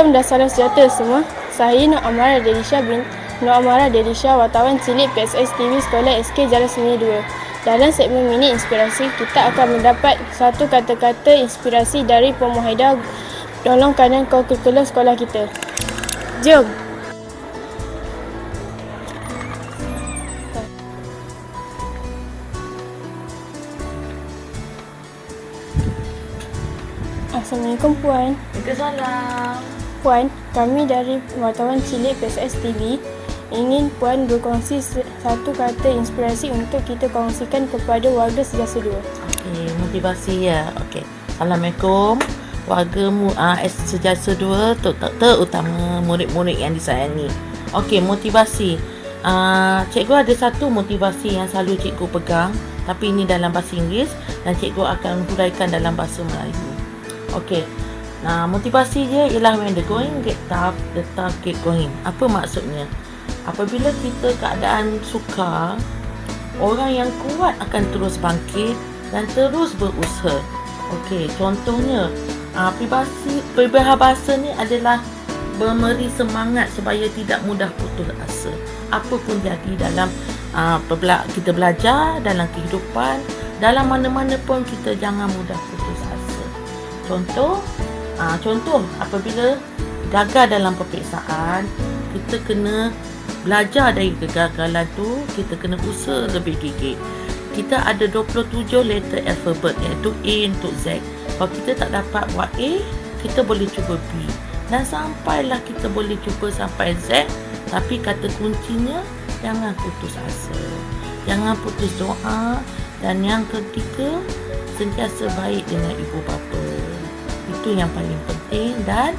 Salam dan salam sejahtera semua. Saya Nur Amara Delisha, wartawan cilik PSS TV Sekolah SK Jalan Sembilan 2. Dalam segmen mini inspirasi, kita akan mendapat satu kata-kata inspirasi dari Puan Muhaidah, tolong kanan co-curricular sekolah kita. Jom! Assalamualaikum Puan. Waalaikumsalam. Puan, kami dari wartawan cilik PSS TV ingin Puan berkongsi satu kata inspirasi untuk kita kongsikan kepada warga Sejasa 2. Okey, motivasi ya. Okey. Assalamualaikum warga Sejasa 2, terutama murid-murid yang disayangi. Okey, motivasi. Cikgu ada satu motivasi yang selalu cikgu pegang, tapi ini dalam bahasa Inggeris dan cikgu akan huraikan dalam bahasa Melayu. Okey. Nah, motivasi dia ialah when the going get tough, the tough get going. Apa maksudnya? Apabila kita keadaan sukar, orang yang kuat akan terus bangkit dan terus berusaha. Okey, contohnya, peribahasa ni adalah memberi semangat supaya tidak mudah putus asa. Apa pun jadi dalam kita belajar, dalam kehidupan, dalam mana-mana pun kita jangan mudah putus asa. Contoh apabila gagal dalam peperiksaan, kita kena belajar dari kegagalan tu, kita kena usaha lebih gigih. Kita ada 27 letter alphabet, iaitu A untuk Z. Kalau kita tak dapat buat A, kita boleh cuba B. Dan sampailah kita boleh cuba sampai Z. Tapi kata kuncinya, jangan putus asa, jangan putus doa. Dan yang ketiga, sentiasa baik dengan ibu bapa. Itu yang paling penting. Dan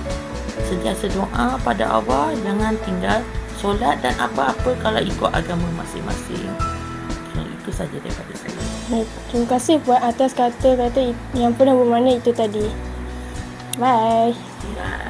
sentiasa doa pada Allah, jangan tinggal solat dan apa-apa kalau ikut agama masing-masing. Itu saja daripada saya. Terima kasih Puan atas kata-kata yang pernah bermakna itu tadi. Bye. Bye.